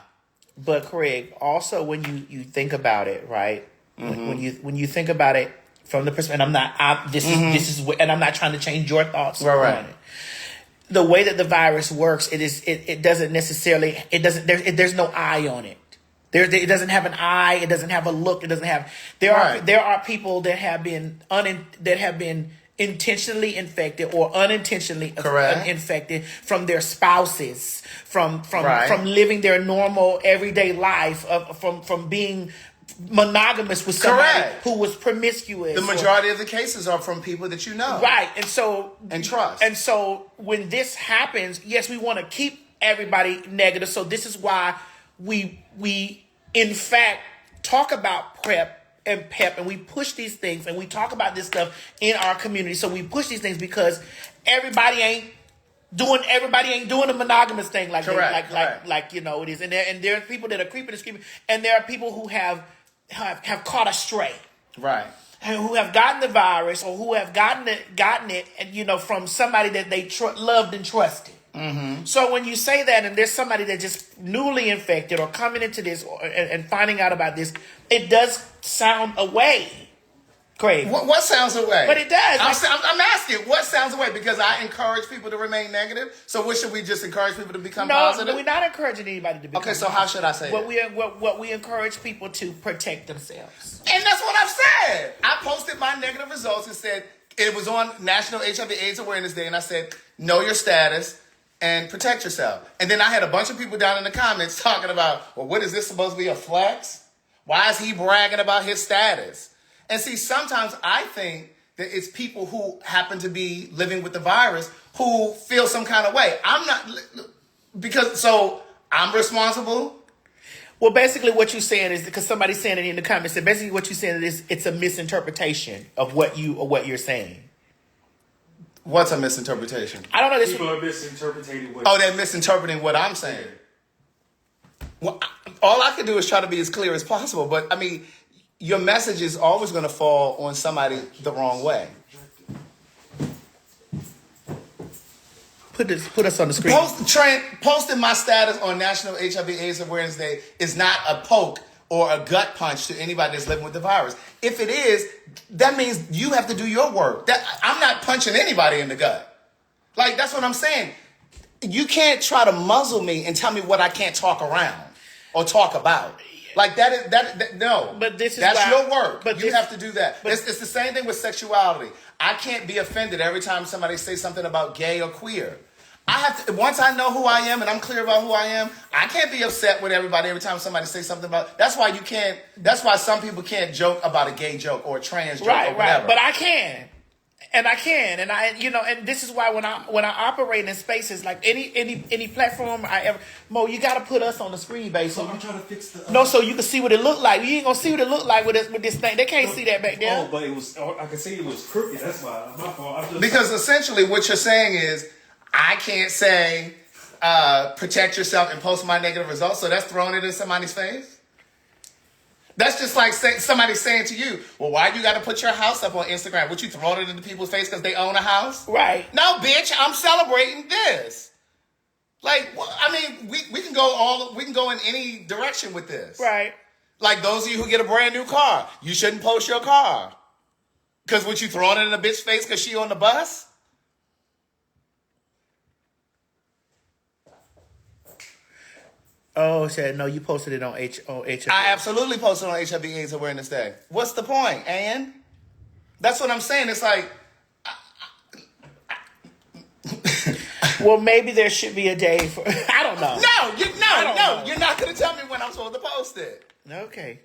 But Craig, also when you think about it, right? Mm-hmm. When you think about it from the perspective, and I'm not trying to change your thoughts on it. The way that the virus works, it doesn't necessarily, there's no eye on it. It doesn't have an eye. It doesn't have a look. It doesn't have. There are people that have been intentionally infected or unintentionally infected from their spouses, from living their normal everyday life, from being monogamous with somebody who was promiscuous. The majority of the cases are from people that you know, right? And trust. And so when this happens, yes, we want to keep everybody negative. So this is why we in fact talk about PrEP and PEP, and we push these things, and we talk about this stuff in our community. So we push these things because everybody ain't doing a monogamous thing like it is, and there are people that are creeping and screaming, and there are people who have caught astray, right, and who have gotten the virus or who have gotten it, and from somebody that they loved and trusted. Mm-hmm. So when you say that, and there's somebody that just newly infected or coming into this and finding out about this, it does sound away. Craig. What sounds away? But it does. I'm asking, what sounds away? Because I encourage people to remain negative. So what should we just encourage people to become positive? No, we're not encouraging anybody to become positive. Okay, so how should I say what we encourage people to protect themselves. And that's what I've said. I posted my negative results and said, it was on National HIV/AIDS Awareness Day, and I said, know your status and protect yourself. And then I had a bunch of people down in the comments talking about, well, what is this supposed to be, a flex? Why is he bragging about his status? And see, sometimes I think that it's people who happen to be living with the virus who feel some kind of way. So I'm responsible. Well, basically what you're saying is, because somebody's saying it in the comments, that basically what you're saying is it's a misinterpretation of what you're saying. What's a misinterpretation? I don't know. People are misinterpreting what. Oh, they're misinterpreting what I'm saying. Well, all I can do is try to be as clear as possible. But I mean, your message is always going to fall on somebody the wrong way. Put us on the screen. Posting my status on National HIV/AIDS Awareness Day is not a poke or a gut punch to anybody that's living with the virus. If it is, that means you have to do your work. I'm not punching anybody in the gut. Like, that's what I'm saying. You can't try to muzzle me and tell me what I can't talk around or talk about. Like no. But that's your work. But you have to do that. It's the same thing with sexuality. I can't be offended every time somebody says something about gay or queer. I have to, once I know who I am and I'm clear about who I am, I can't be upset with everybody every time somebody says something about. That's why some people can't joke about a gay joke or a trans joke or whatever. Right. But I can. And and this is why when I operate in spaces like any platform Mo, you got to put us on the screen, baby. So I'm trying to fix the. No, so you can see what it look like. You ain't gonna see what it look like with this thing. They can't see that back there. Oh, but I can see it was crooked. That's why. My fault. Because essentially what you're saying is, I can't say protect yourself and post my negative results. So that's throwing it in somebody's face. That's just like somebody saying to you, well, why you got to put your house up on Instagram? Would you throw it into people's face because they own a house? Right. No, bitch, I'm celebrating this. Like, I mean, we can go in any direction with this. Right. Like those of you who get a brand new car, you shouldn't post your car. Because what, you throwing it in a bitch face because she on the bus? Oh, said no. You posted it on HIV. I absolutely posted on HIV AIDS Awareness Day. What's the point, Ann? That's what I'm saying. It's like, well, maybe there should be a day for. I don't know. No, you're not going to tell me when I'm supposed to post it. Okay.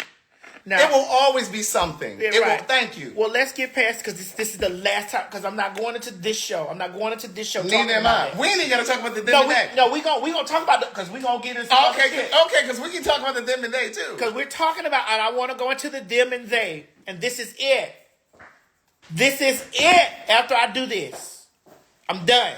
Now, it will always be something. Yeah, it right. will. Thank you. Well, let's get past because this is the last time because I'm not going into this show. I'm not going into this show. Neither am I. We ain't even gonna talk about the them and they. We gonna talk about it because we gonna get into okay, because we can talk about the them and they too. Because we're talking about, and I want to go into the them and they, and this is it. This is it. After I do this, I'm done.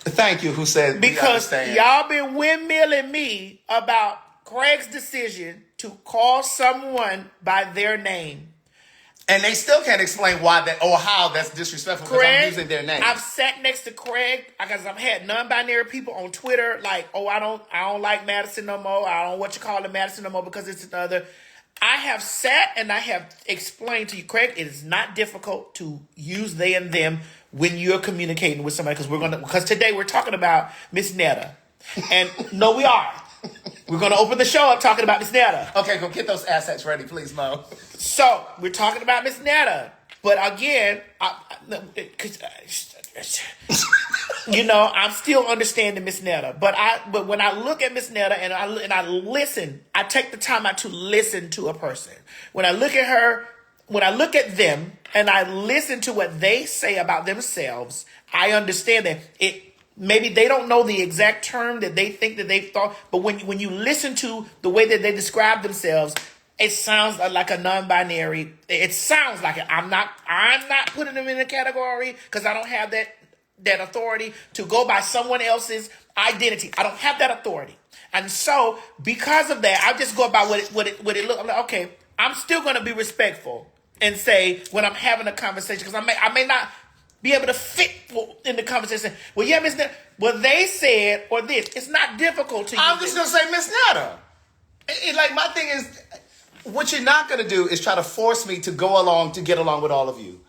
Thank you. Who said because y'all been windmilling me about Craig's decision to call someone by their name. And they still can't explain why that or how that's disrespectful because I'm using their name. I've sat next to Craig because I've had non-binary people on Twitter like, I don't like Madison no more. I don't what you call it Madison no more because it's another. I have sat and I have explained to you, Craig, it is not difficult to use they and them when you're communicating with somebody because today we're talking about Miss Netta. And no, we are. We're going to open the show up talking about Miss Netta. Okay, go get those assets ready, please, Mo. So, we're talking about Miss Netta. But again, I'm still understanding Miss Netta. But when I look at Miss Netta and I listen, I take the time out to listen to a person. When I look at her, when I look at them and I listen to what they say about themselves, I understand that maybe they don't know the exact term that they think that they thought, but when you listen to the way that they describe themselves, it sounds like a non-binary. It sounds like it. I'm not putting them in a category because I don't have that authority to go by someone else's identity. I don't have that authority, and so because of that, I just go about what it looks like. Okay, I'm still going to be respectful and say when I'm having a conversation because I may not be able to fit in the conversation. Well, yeah, Miss Netta. Well, they said or this. It's not difficult to you. I'm just gonna say Miss Netta. Like my thing is, what you're not gonna do is try to force me to go along to get along with all of you.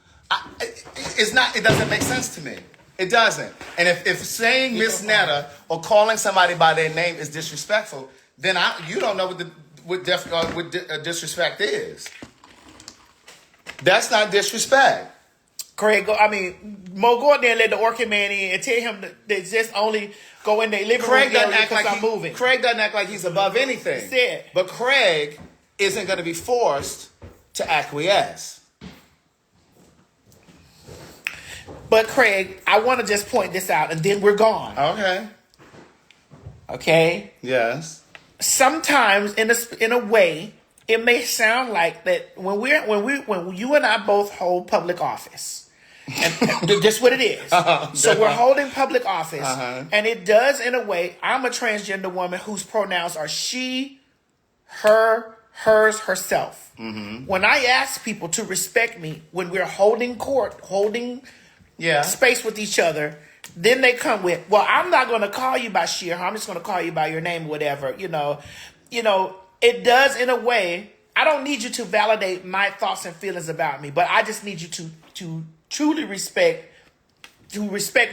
It's not. It doesn't make sense to me. It doesn't. And if saying Miss Netta or calling somebody by their name is disrespectful, then you don't know what disrespect is. That's not disrespect. Craig, Mo, go out there and let the Orchid Man in and tell him that just only go in their living room area because I'm moving. Craig doesn't act like he's above anything. That's it. But Craig isn't going to be forced to acquiesce. But Craig, I want to just point this out and then we're gone. Okay? Yes. Sometimes in a way, it may sound like that when you and I both hold public office. And that's what it is. So we're holding public office, and it does in a way. I'm a transgender woman whose pronouns are she, her, hers, herself. Mm-hmm. When I ask people to respect me when we're holding court, holding space with each other, then they come with, well, I'm not going to call you by she or her. I'm just going to call you by your name or whatever. You know, it does in a way. I don't need you to validate my thoughts and feelings about me, but I just need you to truly respect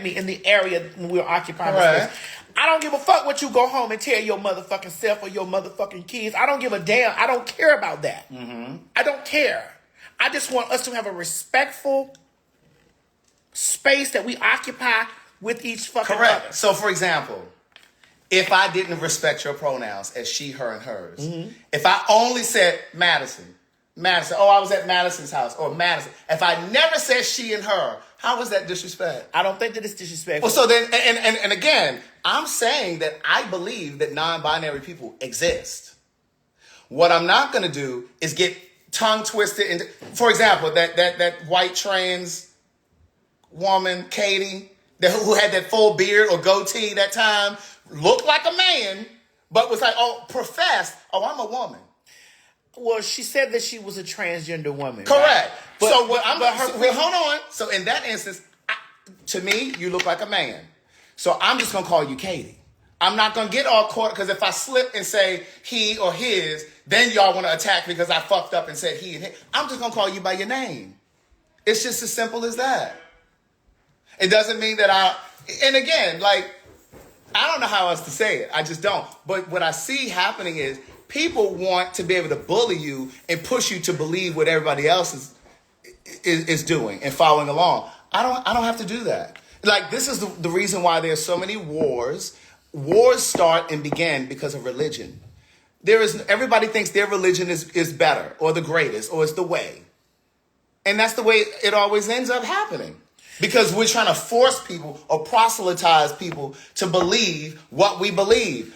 me in the area when we're occupying space. I don't give a fuck what you go home and tell your motherfucking self or your motherfucking kids. I don't give a damn. I don't care about that. Mm-hmm. I don't care. I just want us to have a respectful space that we occupy with each fucking other. So, for example, if I didn't respect your pronouns as she, her, and hers, if I only said Madison, I was at Madison's house, or Madison. If I never said she and her, how is that disrespect? I don't think that it's disrespectful. Well, so then, and again, I'm saying that I believe that non-binary people exist. What I'm not going to do is get tongue twisted. For example, that white trans woman, Katie, who had that full beard or goatee that time, looked like a man, but was like, professed, I'm a woman. Well, she said that she was a transgender woman. Correct. Right? Hold on. So in that instance, to me, you look like a man. So I'm just going to call you Katie. I'm not going to get all caught, because if I slip and say he or his, then y'all want to attack because I fucked up and said he and his. I'm just going to call you by your name. It's just as simple as that. It doesn't mean that and again, like, I don't know how else to say it. I just don't. But what I see happening is people want to be able to bully you and push you to believe what everybody else is doing and following along. I don't have to do that. Like, this is the reason why there's so many wars. Wars start and begin because of religion. Everybody thinks their religion is better or the greatest or is the way. And that's the way it always ends up happening. Because we're trying to force people or proselytize people to believe what we believe.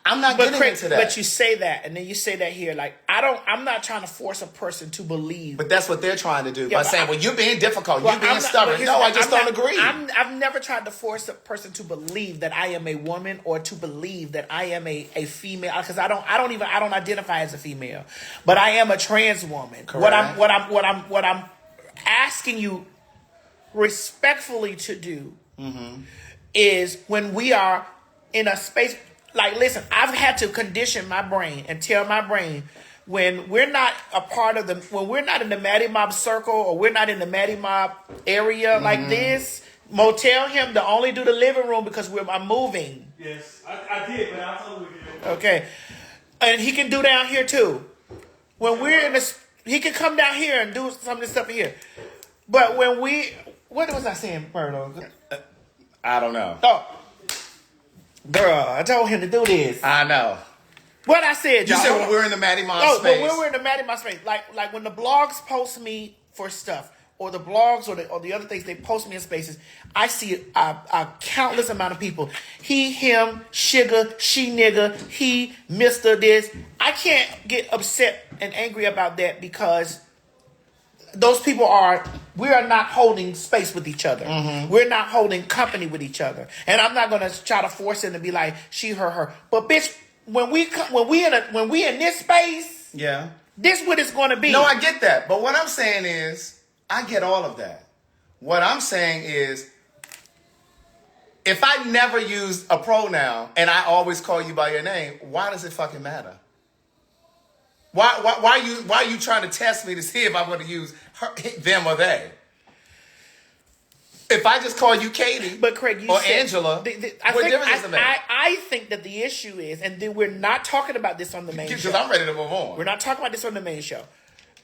I'm not getting into that. But you say that, and then you say that here. Like, I'm not trying to force a person to believe. But that's what they're trying to do by saying, well, you're being difficult, you're being stubborn. No, I just don't agree. I've never tried to force a person to believe that I am a woman or to believe that I am a female, because I don't identify as a female, but I am a trans woman. Correct. What I'm asking you respectfully to do is, when we are in a space. Like, listen, I've had to condition my brain and tell my brain, when we're not when we're not in the Maddie Mob circle, or we're not in the Maddie Mob area like this, tell him to only do the living room because I'm moving. Yes, I did, but I'll tell you again. Okay. And he can do down here too. When we're in this, he can come down here and do some of this stuff here. But when what was I saying, Birdo? I don't know. Oh. Girl, I told him to do this. I know. What I said, y'all. You said when we're in the Maddie Mob space. But when we're in the Maddie Mob space, like when the blogs post me for stuff, or the blogs or the other things, they post me in spaces, I see a countless amount of people. He, him, sugar, she, nigga, he, Mr. This. I can't get upset and angry about that, because those people we are not holding space with each other. We're not holding company with each other. And I'm not going to try to force them to be like, she, her. But bitch, when we in this space, yeah, this what it's going to be. No, I get that. But what I'm saying is, I get all of that. What I'm saying is, if I never use a pronoun and I always call you by your name, why does it fucking matter? Why are you trying to test me to see if I'm going to use her, them, or they? If I just call you Katie, but Craig, or Angela, what difference does it make? I think that the issue is, and then we're not talking about this on the main show. Because I'm ready to move on. We're not talking about this on the main show.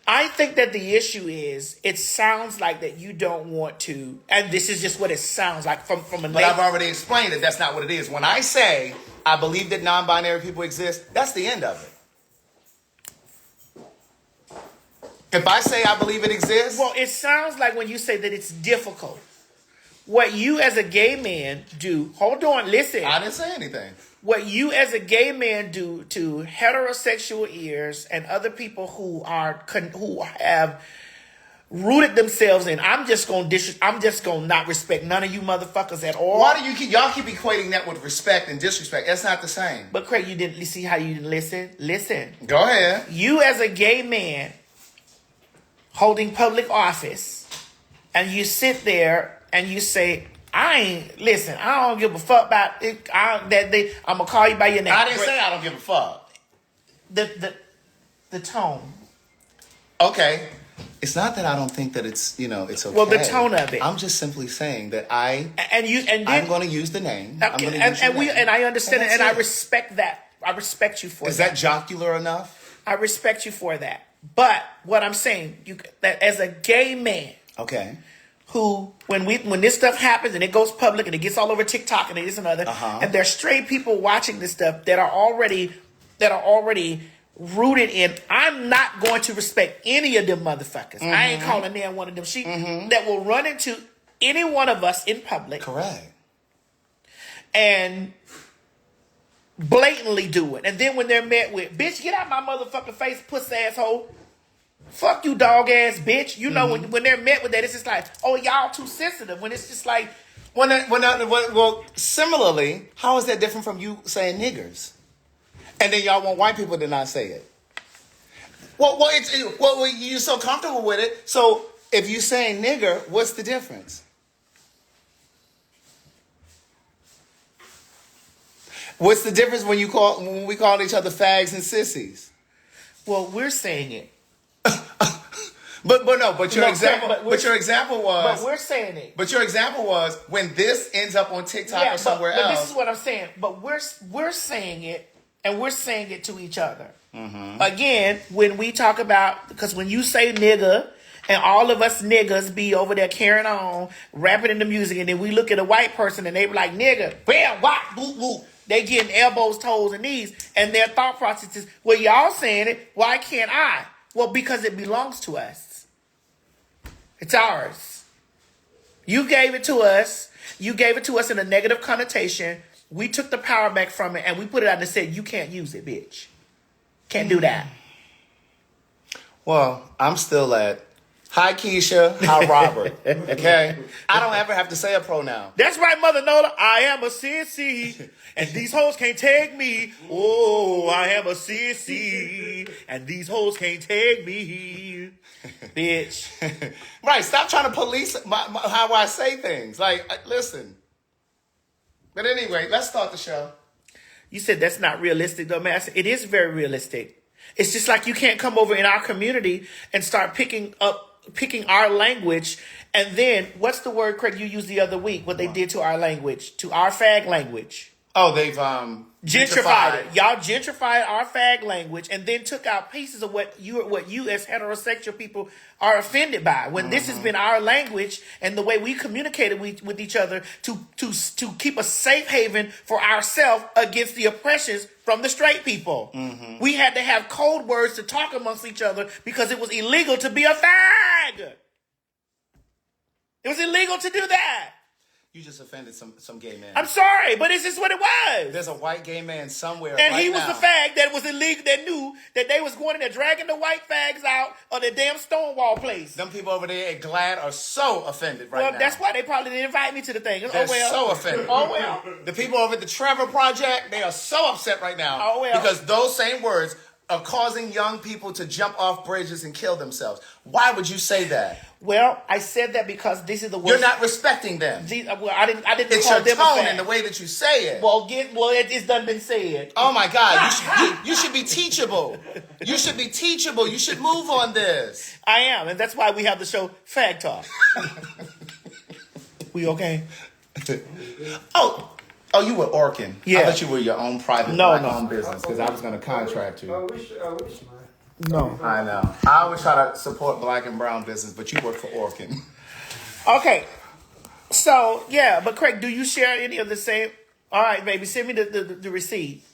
I think that the issue is, it sounds like that you don't want to, and this is just what it sounds like from a. But I've already explained that that's not what it is. When I say I believe that non-binary people exist, that's the end of it. If I say I believe it exists... Well, it sounds like when you say that it's difficult. What you as a gay man do... Hold on, listen. I didn't say anything. What you as a gay man do to heterosexual ears and other people who have rooted themselves in... I'm just gonna not respect none of you motherfuckers at all. Why do y'all keep equating that with respect and disrespect? That's not the same. But Craig, you see how you didn't listen? Listen. Go ahead. You as a gay man holding public office, and you sit there and you say, I don't give a fuck about it. I'm gonna call you by your name. I didn't say I don't give a fuck. The tone. Okay. It's not that I don't think that it's okay. Well, the tone of it. I'm just simply saying that I'm going to use the name. And I understand it, and I respect that. I respect you for that. Is that jocular enough? I respect you for that. But what I'm saying, that as a gay man, okay, who when this stuff happens and it goes public and it gets all over TikTok and it is another, and there's straight people watching this stuff that are already rooted in, I'm not going to respect any of them motherfuckers. I ain't calling them one of them sheep that will run into any one of us in public. Correct. And blatantly do it. And then when they're met with, bitch, get out my motherfucking face, puss asshole. Fuck you, dog ass bitch. You know, when they're met with that, it's just like, oh, y'all too sensitive. When it's just like, well, similarly, how is that different from you saying niggers? And then y'all want white people to not say it. Well, you're so comfortable with it. So if you saying nigger, what's the difference? What's the difference when we call each other fags and sissies? Well, we're saying it. But your No, example. but Your example was. But we're saying it. But your example was when this ends up on TikTok or somewhere but else. This is what I'm saying. But we're saying it, and we're saying it to each other. Mm-hmm. Again, when we talk about, because when you say nigga, and all of us niggas be over there carrying on, rapping in the music, and then we look at a white person and they be like, nigga, bam, wop, boop, boop. They getting elbows, toes, and knees, and their thought process is, well, y'all saying it, why can't I? Well, because it belongs to us. It's ours. You gave it to us. You gave it to us in a negative connotation. We took the power back from it, and we put it out and said, you can't use it, bitch. Can't do that. Well, I'm still at hi Keisha, hi Robert. Okay? I don't ever have to say a pronoun. That's right, Mother Nola. I am a sissy, and these hoes can't take me. Oh, I am a sissy, and these hoes can't take me. Bitch. Right, stop trying to police how I say things. Like, listen. But anyway, let's start the show. You said that's not realistic, though, man. It is very realistic. It's just like you can't come over in our community and start picking our language, and then what's the word, Craig, you used the other week? What they did to our language, to our fag language? Oh, they've gentrified it. Y'all gentrified our fag language, and then took out pieces of what you as heterosexual people are offended by. When this has been our language and the way we communicated with each other to keep a safe haven for ourselves against the oppressions from the straight people. Mm-hmm. We had to have code words to talk amongst each other because it was illegal to be a fag. It was illegal to do that. You just offended some gay man. I'm sorry, but it's just what it was. There's a white gay man somewhere and right he was now. the fag that was illegal, that knew that they was going in there dragging the white fags out of the damn Stonewall place. Them people over there at GLAD are so offended right now. Well, that's why they probably didn't invite me to the thing. They're so offended. Oh, well. The people over at the Trevor Project, they are so upset right now. Oh, well. Because those same words are causing young people to jump off bridges and kill themselves. Why would you say that? Well, I said that because this is the worst. You're not respecting them. I didn't it's call your them tone a fag. and the way that you say it. It's done been said. Oh my God! You should be teachable. You should be teachable. You should move on this. I am, and that's why we have the show Fag Talk. We okay? Oh, you were Orkin. Yeah. I thought you were your own private owned business because I was going to contract you. No. I know. I always try to support black and brown business, but you work for Orkin. Okay. So, yeah, but Craig, do you share any of the same? All right, baby, send me the receipt.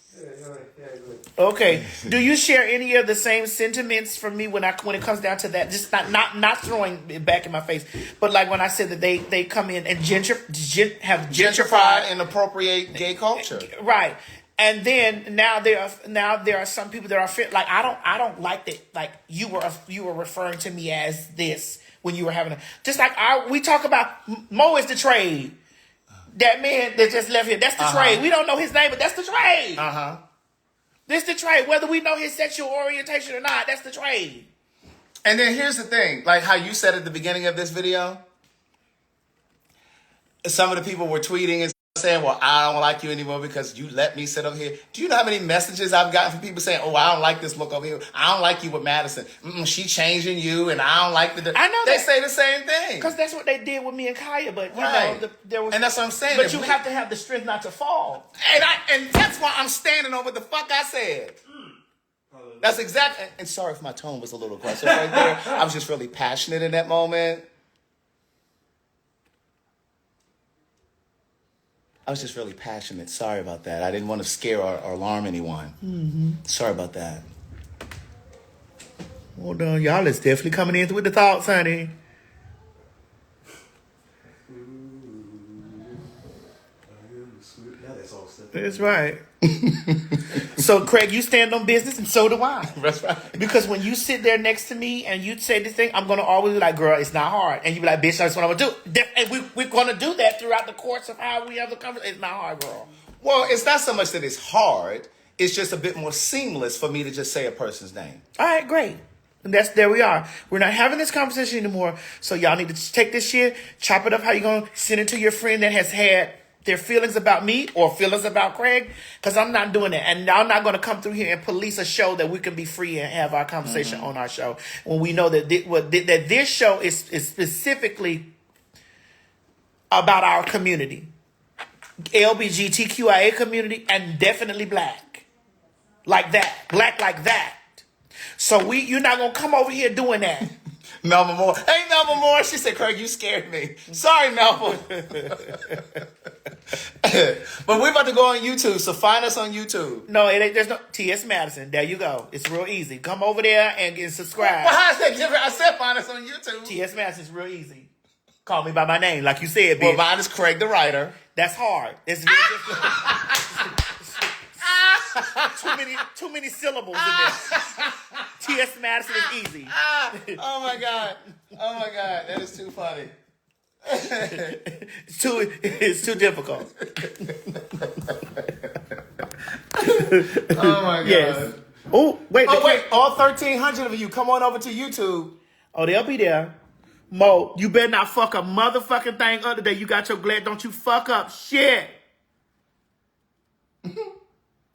Okay. Do you share any of the same sentiments from me when it comes down to that? Just not throwing it back in my face, but like when I said that they come in and have gentrified and appropriate gay culture, right? And then now there are some people that are like I don't like that. Like you were referring to me as this when you were having just like we talk about Mo is the trade. That man that just left here, that's the trade. We don't know his name, but that's the trade. This the trade. Whether we know his sexual orientation or not, that's the trade. And then here's the thing, like how you said at the beginning of this video, some of the people were tweeting and saying, well, I don't like you anymore because you let me sit over here. Do you know how many messages I've gotten from people saying, oh, I don't like this look over here. I don't like you with Madison. she changing you, and I don't like the... I know they say the same thing. Because that's what they did with me and Kaya, but you right. know, there was... And that's what I'm saying. But you have to have the strength not to fall. And that's why I'm standing on what the fuck I said. That's exactly... And sorry if my tone was a little aggressive right there. I was just really passionate in that moment. I was just really passionate. Sorry about that. I didn't want to scare or alarm anyone. Mm-hmm. Sorry about that. Well done. Y'all is definitely coming in with the thoughts, honey. That's right. So, Craig, you stand on business, and so do I. That's right. Because when you sit there next to me and you say this thing, I'm going to always be like, girl, it's not hard. And you be like, bitch, that's what I'm going to do. And we're going to do that throughout the course of how we have the conversation. It's not hard, girl. Well, it's not so much that it's hard. It's just a bit more seamless for me to just say a person's name. All right, great. And there we are. We're not having this conversation anymore. So y'all need to take this shit, chop it up how you going to send it to your friend that has had their feelings about me or feelings about Craig, because I'm not doing that. And I'm not going to come through here and police a show that we can be free and have our conversation on our show when we know that that this show is specifically about our community, LGBTQIA community, and definitely black, like that, black like that. So you're not going to come over here doing that. Melba Moore. Hey, Melba Moore. She said, Craig, you scared me. Sorry, Melba. But we're about to go on YouTube, so find us on YouTube. No, it ain't. There's no T.S. Madison. There you go. It's real easy. Come over there and subscribe. Well, how is that different? I said find us on YouTube. T.S. Madison's real easy. Call me by my name, like you said, bitch. Well, mine is Craig the writer. That's hard. It's real too many syllables in there. T.S. Madison is easy. Oh my god. That is too funny. It's too difficult. Oh my god. Yes. Oh wait. All 1,300 of you, come on over to YouTube. Oh, they'll be there. Mo, you better not fuck a motherfucking thing up today. You got your glad. Don't you fuck up shit.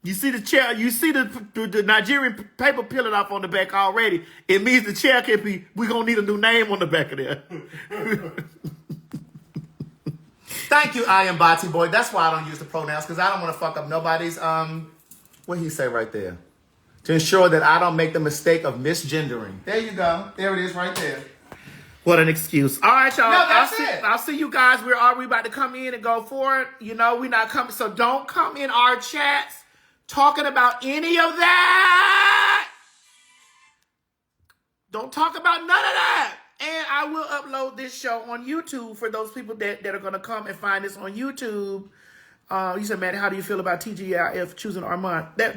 You see the chair, you see the Nigerian paper peeling off on the back already. It means the chair can be, we're going to need a new name on the back of there. Thank you, I am Bati Boy. That's why I don't use the pronouns, because I don't want to fuck up nobody's, what did he say right there? To ensure that I don't make the mistake of misgendering. There you go. There it is right there. What an excuse. All right, y'all. No, that's it. I'll see you guys. We're already about to come in and go for it. You know, we're not coming. So don't come in our chats talking about any of that. Don't talk about none of that. And I will upload this show on YouTube for those people that are going to come and find this on YouTube. You said, man, how do you feel about TGIF choosing Armand? I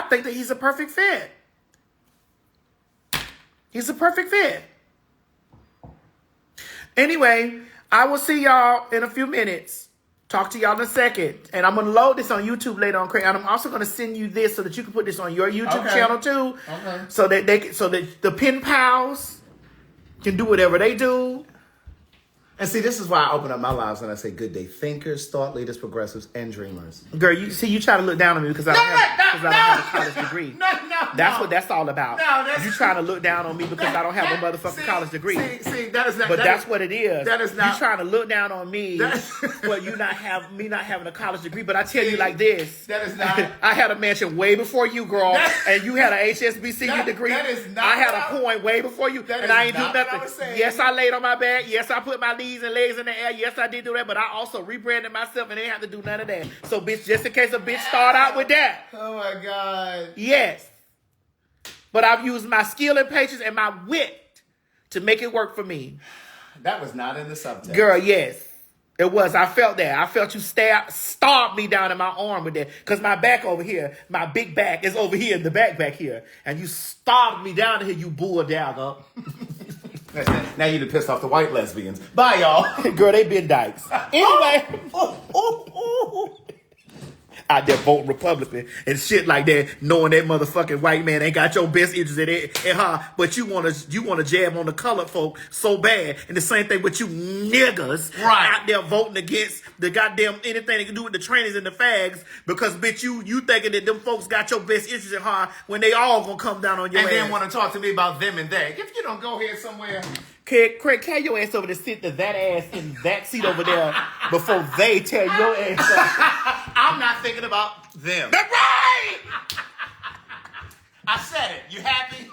think that he's a perfect fit. He's a perfect fit. Anyway, I will see y'all in a few minutes. Talk to y'all in a second. And I'm going to load this on YouTube later on, Craig. And I'm also going to send you this so that you can put this on your YouTube channel too. Okay. So that the pen pals can do whatever they do. And see, this is why I open up my lives and I say good day thinkers, thought leaders, progressives, and dreamers. Girl, you try to look down on me because I don't have a college degree. That's all about. You trying to look down on me because I don't have a motherfucking college degree. See, that is not. But that's what it is. That is not. You trying to look down on me, but you not having a college degree. But I tell you like this. That is not. I had a mansion way before you, girl, and you had an HSBCU degree. That is not. I had a point way before you, and I ain't do nothing. Yes, I laid on my back. Yes, I put my knees and legs in the air. Yes, I did do that, but I also rebranded myself and they have to do none of that. So, bitch, just in case a bitch start out with that. Oh, my God. Yes. But I've used my skill and patience and my wit to make it work for me. That was not in the subtext. Girl, yes. It was. I felt that. I felt you starved me down in my arm with that. Because my back over here, my big back is over here in the back here. And you starved me down here, you bull dagger. Now you done pissed off the white lesbians. Bye, y'all. Girl, they been dykes. Anyway. Out there voting Republican and shit like that, knowing that motherfucking white man ain't got your best interest in her, but you wanna jab on the colored folk so bad. And the same thing with you niggas out there voting against the goddamn anything they can do with the trannies and the fags, because bitch you thinking that them folks got your best interest in her when they all gonna come down on your ass. And then want to talk to me about them and they. If you don't go here somewhere. Craig, carry your ass over to sit that ass in that seat over there before they tear your ass up. I'm not thinking about them. That's right! I said it. You happy?